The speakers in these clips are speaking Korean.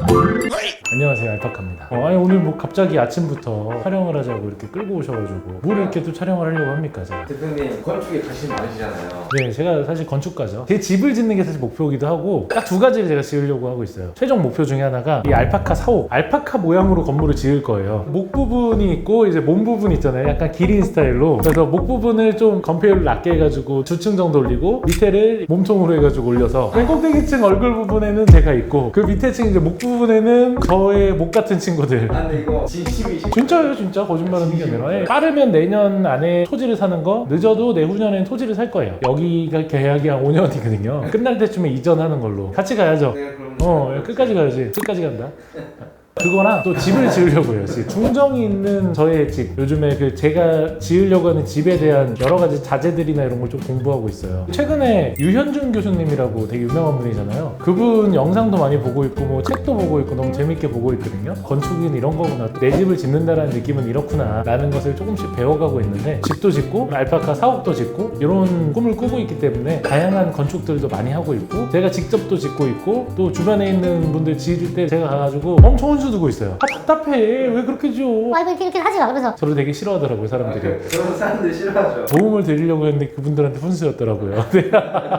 안녕하세요, 알파카입니다. 아니 오늘 뭐 갑자기 아침부터 촬영을 하자고 이렇게 끌고 오셔가지고 뭘 이렇게 또 촬영을 하려고 합니까 제가? 대표님 건축에 관심이 많으시잖아요. 네, 제가 사실 건축가죠. 제 집을 짓는 게 사실 목표이기도 하고 딱 두 가지를 제가 지으려고 하고 있어요. 최종 목표 중에 하나가 이 알파카 사옥, 알파카 모양으로 건물을 지을 거예요. 목 부분이 있고 이제 몸 부분 있잖아요. 약간 기린 스타일로. 그래서 목 부분을 좀 건폐율을 낮게 해가지고 주층 정도 올리고 밑에를 몸통으로 해가지고 올려서 맨 꼭대기층 얼굴 부분에는 제가 있고 그 밑에 층 이제 목 부분에는 저의 목 같은 친구들. 아 근데 이거 진심이신 진짜예요, 진짜 거짓말하는 게 아니라. 빠르면 내년 안에 토지를 사는 거, 늦어도 내후년엔 토지를 살 거예요. 여기가 계약이 한 5년이거든요. 끝날 때쯤에 이전하는 걸로. 같이 가야죠. 네, 그럼 끝까지 가야지. 끝까지 간다. 그거랑 또 집을 지으려고 해요. 중정이 있는 저의 집. 요즘에 그 제가 지으려고 하는 집에 대한 여러 가지 자재들이나 이런 걸 좀 공부하고 있어요. 최근에 유현준 교수님이라고 되게 유명한 분이잖아요. 그분 영상도 많이 보고 있고 뭐 책도 보고 있고 너무 재밌게 보고 있거든요. 건축은 이런 거구나. 내 집을 짓는다라는 느낌은 이렇구나 라는 것을 조금씩 배워가고 있는데 집도 짓고 알파카 사옥도 짓고 이런 꿈을 꾸고 있기 때문에 다양한 건축들도 많이 하고 있고 제가 직접도 짓고 있고 또 주변에 있는 분들 지을 때 제가 가가지고 엄청 혼수 두고 있어요. 답답해. 왜 그렇게 지어? 아이고 이렇게 하지 마. 그래서 저를 되게 싫어하더라고요, 사람들이. 그런 사람들 싫어하죠. 도움을 드리려고 했는데 그분들한테 훈수였더라고요.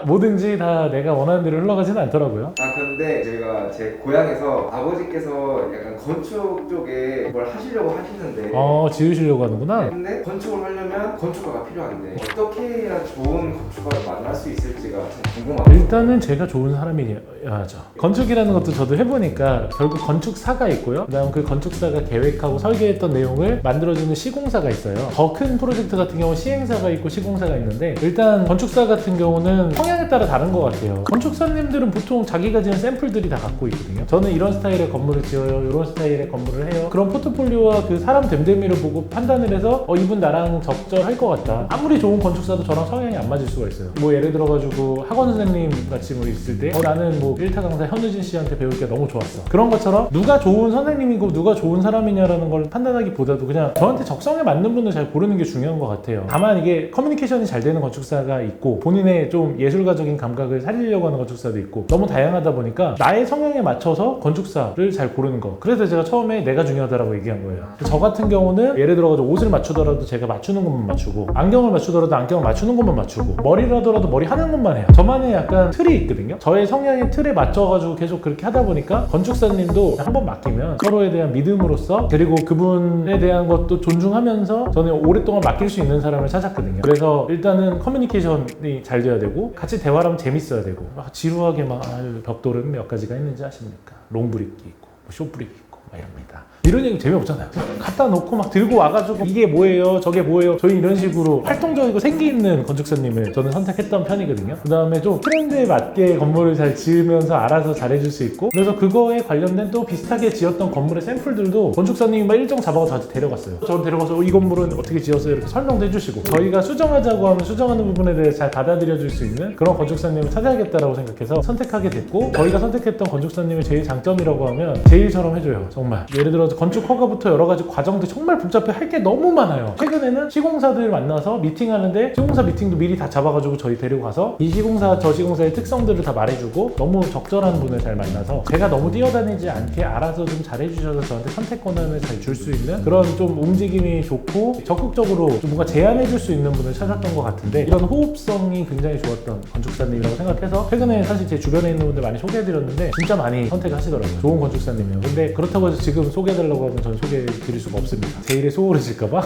뭐든지 다 내가 원하는 대로 흘러가지는 않더라고요. 아 근데 제가 제 고향에서 아버지께서 약간 건축 쪽에 뭘 하시려고 하시는데 지으시려고 하는구나. 근데 건축을 하려면 건축가가 필요한데 어떻게 해야 좋은 건축가를 만날 수 있을지가 참 궁금하고 일단은 제가 좋은 사람이야죠. 건축이라는 것도 저도 해보니까 결국 건축사가 있고요. 그다음 그 건축사가 계획하고 설계했던 내용을 만들어주는 시공사가 있어요. 더 큰 프로젝트 같은 경우는 시행사가 있고 시공사가 있는데 일단 건축사 같은 경우는 성향에 따라 다른 것 같아요. 건축사님들은 보통 자기가 지은 샘플들이 다 갖고 있거든요. 저는 이런 스타일의 건물을 지어요. 이런 스타일의 건물을 해요. 그런 포트폴리오와 그 사람 됨됨이를 보고 판단을 해서 이분 나랑 적절할 것 같다. 아무리 좋은 건축사도 저랑 성향이 안 맞을 수가 있어요. 뭐 예를 들어가지고 학원 선생님 같이 뭐 있을 때 나는 뭐 1타 강사 현우진 씨한테 배우기가 너무 좋았어. 그런 것처럼 누가 좋은 선생님이고 누가 좋은 사람이냐라는 걸 판단하기보다도 그냥 저한테 적성에 맞는 분을 잘 고르는 게 중요한 것 같아요. 다만 이게 커뮤니케이션이 잘 되는 건축사가 있고 본인의 좀 예술가적인 감각을 살리려고 하는 건축사도 있고 너무 다양하다 보니까 나의 성향에 맞춰서 건축사를 잘 고르는 거. 그래서 제가 처음에 내가 중요하다라고 얘기한 거예요. 저 같은 경우는 예를 들어가지고 옷을 맞추더라도 제가 맞추는 것만 맞추고 안경을 맞추더라도 안경을 맞추는 것만 맞추고 머리를 하더라도 머리 하는 것만 해요. 저만의 약간 틀이 있거든요. 저의 성향의 틀에 맞춰가지고 계속 그렇게 하다 보니까 건축사님도 한번 맡기면 서로에 대한 믿음으로써 그리고 그분에 대한 것도 존중하면서 저는 오랫동안 맡길 수 있는 사람을 찾았거든요. 그래서 일단은 커뮤니케이션이 잘 돼야 되고 같이 대화를 하면 재밌어야 되고 지루하게 막 벽돌은 몇 가지가 있는지 아십니까? 롱브릭이 있고 숏브릭이 있고 막 이럽니다. 이런 얘기 재미없잖아요. 갖다 놓고 막 들고 와가지고 이게 뭐예요 저게 뭐예요 저희 이런 식으로 활동적이고 생기 있는 건축사님을 저는 선택했던 편이거든요. 그 다음에 좀 트렌드에 맞게 건물을 잘 지으면서 알아서 잘해줄 수 있고 그래서 그거에 관련된 또 비슷하게 지었던 건물의 샘플들도 건축사님이 막 일정 잡아서 저한테 데려갔어요. 저를 데려가서 이 건물은 어떻게 지었어요 이렇게 설명도 해주시고 저희가 수정하자고 하면 수정하는 부분에 대해서 잘 받아들여줄 수 있는 그런 건축사님을 찾아야겠다라고 생각해서 선택하게 됐고 저희가 선택했던 건축사님의 제일 장점이라고 하면 제일처럼 해줘요. 정말 예를 들어서 건축 허가부터 여러 가지 과정들 정말 복잡해 할 게 너무 많아요. 최근에는 시공사들 만나서 미팅하는데 시공사 미팅도 미리 다 잡아가지고 저희 데리고 가서 이 시공사 저 시공사의 특성들을 다 말해주고 너무 적절한 분을 잘 만나서 제가 너무 뛰어다니지 않게 알아서 좀 잘해주셔서 저한테 선택 권한을 잘 줄 수 있는 그런 좀 움직임이 좋고 적극적으로 좀 뭔가 제안해줄 수 있는 분을 찾았던 것 같은데 이런 호흡성이 굉장히 좋았던 건축사님이라고 생각해서 최근에 사실 제 주변에 있는 분들 많이 소개해드렸는데 진짜 많이 선택하시더라고요. 좋은 건축사님이요. 근데 그렇다고 해서 지금 소개해달라고 하면 저는 소개해드릴 수가 없습니다. 제 일에 소홀해질까봐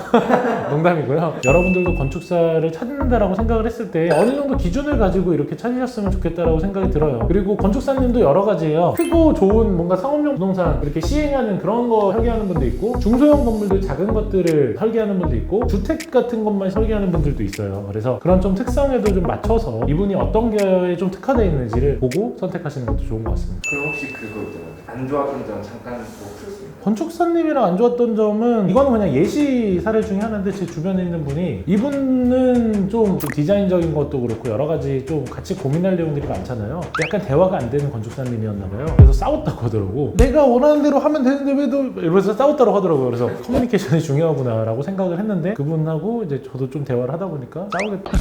농담이고요. 여러분들도 건축사를 찾는다라고 생각을 했을 때 어느 정도 기준을 가지고 이렇게 찾으셨으면 좋겠다라고 생각이 들어요. 그리고 건축사님도 여러 가지예요. 크고 좋은 뭔가 상업용 부동산 이렇게 시행하는 그런 거 설계하는 분도 있고 중소형 건물들 작은 것들을 설계하는 분도 있고 주택 같은 것만 설계하는 분들도 있어요. 그래서 그런 좀 특성에도 좀 맞춰서 이분이 어떤 계에 좀 특화되어 있는지를 보고 선택하시는 것도 좋은 것 같습니다. 그럼 혹시 그거 있잖아요. 안 좋았던 점 잠깐 뭐 풀 수 있나요? 건축사님이랑 안 좋았던 점은 이거는 그냥 예시 사례 중에 하나인데 제 주변에 있는 분이 이분은 좀 디자인적인 것도 그렇고 여러 가지 좀 같이 고민할 내용들이 많잖아요. 약간 대화가 안 되는 건축사님이었나 봐요. 그래서 싸웠다고 하더라고. 내가 원하는 대로 하면 되는데 왜 너 이러면서 싸웠다고 하더라고요. 그래서 커뮤니케이션이 중요하구나 라고 생각을 했는데 그분하고 이제 저도 좀 대화를 하다 보니까 싸우겠다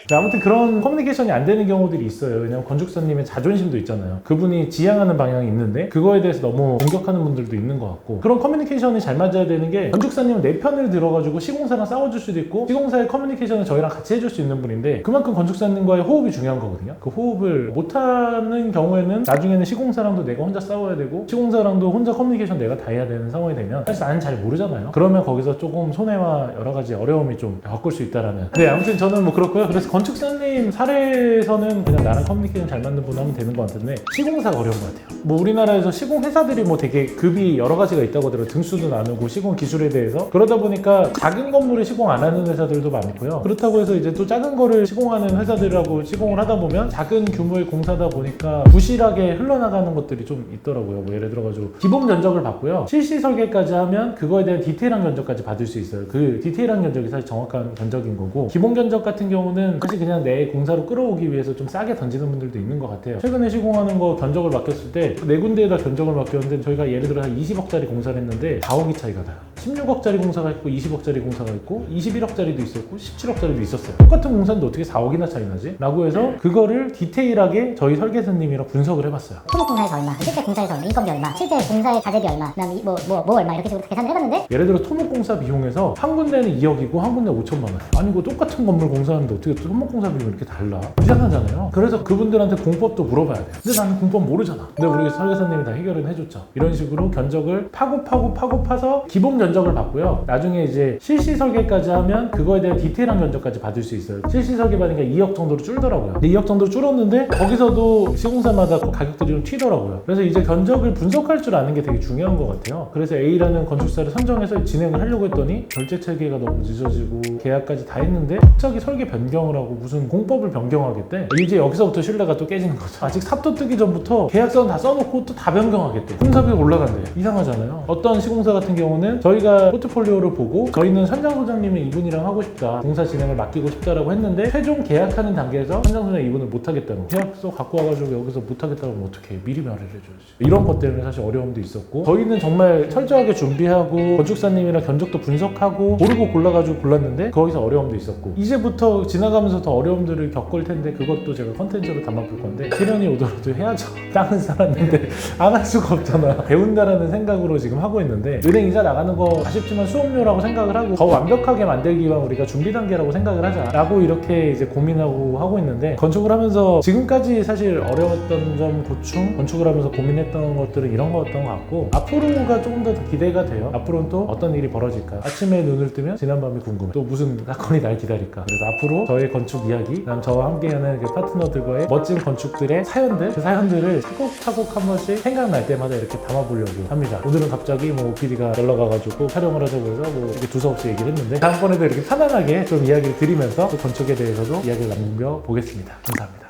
아무튼 그런 커뮤니케이션이 안 되는 경우들이 있어요. 왜냐면 건축사님의 자존심도 있잖아요. 그분이 지향하는 방향이 있는데 그거에 대해서 너무 공격하는 분들도 있는 것 같고, 그런 커뮤니케이션이 잘 맞아야 되는 게, 건축사님은 내 편을 들어가지고 시공사랑 싸워줄 수도 있고 시공사의 커뮤니케이션을 저희랑 같이 해줄 수 있는 분인데, 그만큼 건축사님과의 호흡이 중요한 거거든요. 그 호흡을 못하는 경우에는 나중에는 시공사랑도 내가 혼자 싸워야 되고 시공사랑도 혼자 커뮤니케이션 내가 다 해야 되는 상황이 되면 사실 나는 잘 모르잖아요. 그러면 거기서 조금 손해와 여러 가지 어려움이 좀 겪을 수 있다라는. 네, 아무튼 저는 뭐 그렇고요. 그래서 건축사님 사례에서는 그냥 나랑 커뮤니케이션 잘 맞는 분 하면 되는 것 같은데, 시공사가 어려운 것 같아요. 뭐 우리나라에서 시공 회사들이 뭐 되게 급이 여러 가지가 있다고 하더라고요. 등수도 나누고 시공 기술에 대해서. 그러다 보니까 작은 건물을 시공 안 하는 회사들도 많고요. 그렇다고 해서 이제 또 작은 거를 시공하는 회사들하고 시공을 하다 보면 작은 규모의 공사다 보니까 부실하게 흘러나가는 것들이 좀 있더라고요. 뭐 예를 들어가지고 기본 견적을 받고요, 실시 설계까지 하면 그거에 대한 디테일한 견적까지 받을 수 있어요. 그 디테일한 견적이 사실 정확한 견적인 거고, 기본 견적 같은 경우는 사실 그냥 내 공사로 끌어오기 위해서 좀 싸게 던지는 분들도 있는 것 같아요. 최근에 시공하는 거 견적을 맡겼을 때 네 군데에다 견적을 맡겼는데, 저희가 예를 들어 한 20억짜리 공사를 했는데 4억이 차이가 나요. 16억짜리 공사가 있고 20억짜리 공사가 있고 21억짜리도 있었고 17억짜리도 있었어요. 똑같은 공사인데 어떻게 4억이나 차이 나지? 라고 해서 그거를 디테일하게 저희 설계사님이랑 분석을 해봤어요. 토목공사에서 얼마, 실제 공사에서 얼마, 인건비 얼마, 실제 공사의 자재비 얼마, 그다음에 뭐 얼마, 이렇게 식으로 계산을 해봤는데, 예를 들어 토목공사 비용에서 한 군데는 2억이고 한 군데 5천만 원. 아니 이거 똑같은 건물 공사하는데 어떻게 토목공사 비용이 이렇게 달라? 이상하잖아요. 그래서 그분들한테 공법도 물어봐야 돼요. 근데 나는 공법 모르잖아. 근데 우리 설계사님이 다 해결은 해줬죠. 이런 식으로 견적을 파고 파서 기본 견적을 받고요. 나중에 이제 실시 설계까지 하면 그거에 대한 디테일한 견적까지 받을 수 있어요. 실시 설계 받으니까 2억 정도로 줄더라고요. 근데 2억 정도로 줄었는데 거기서도 시공사마다 가격들이 좀 튀더라고요. 그래서 이제 견적을 분석할 줄 아는 게 되게 중요한 것 같아요. 그래서 A라는 건축사를 선정해서 진행을 하려고 했더니 결제 체계가 너무 늦어지고 계약까지 다 했는데 갑자기 설계 변경을 하고 무슨 공법을 변경하겠대. 이제 여기서부터 신뢰가 또 깨지는 거죠. 아직 삽도 뜨기 전부터 계약서는 다 써놓고 또 다 변경하겠대. 공사비가 올라간대. 이상하잖아요. 어떤 시공사 같은 경우는 저희가 포트폴리오를 보고 저희는 선장소장님이 이분이랑 하고 싶다, 공사 진행을 맡기고 싶다라고 했는데 최종 계약하는 단계에서 선장소장 이분을 못하겠다는 거. 계약서 갖고 와가지고 여기서 못하겠다고 하면 어떡해. 미리 말을 해줘야지. 이런 것 때문에 사실 어려움도 있었고, 저희는 정말 철저하게 준비하고 건축사님이랑 견적도 분석하고 고르고 골라가지고 골랐는데 거기서 어려움도 있었고, 이제부터 지나가면서 더 어려움들을 겪을 텐데 그것도 제가 컨텐츠로 담아볼 건데, 시련이 오더라도 해야죠. 땅은 살았는데 안 할 수가 없잖아. 배운다라는 생각으로 지금 하고 있는데, 은행 이자 나가는 거 아쉽지만 수업료라고 생각을 하고 더 완벽하게 만들기 위한 우리가 준비 단계라고 생각을 하자 라고 이렇게 이제 고민하고 하고 있는데, 건축을 하면서 지금까지 사실 어려웠던 점 고충, 건축을 하면서 고민했던 것들은 이런 거였던 것 같고, 앞으로가 조금 더 기대가 돼요. 앞으로는 또 어떤 일이 벌어질까. 아침에 눈을 뜨면 지난밤이 궁금해. 또 무슨 사건이 날 기다릴까. 그래서 앞으로 저의 건축 이야기, 그다음 저와 함께하는 그 파트너들과의 멋진 건축들의 사연들, 그 사연들을 차곡차곡 한 번씩 생각날 때마다 이렇게 담아보려고 합니다. 오늘은 갑자기 뭐 PD가 연락 와가지고 촬영을 하자고 해서 뭐 이렇게 두서없이 얘기를 했는데, 다음번에도 이렇게 편안하게 좀 이야기를 드리면서 또 건축에 대해서도 이야기를 남겨보겠습니다. 감사합니다.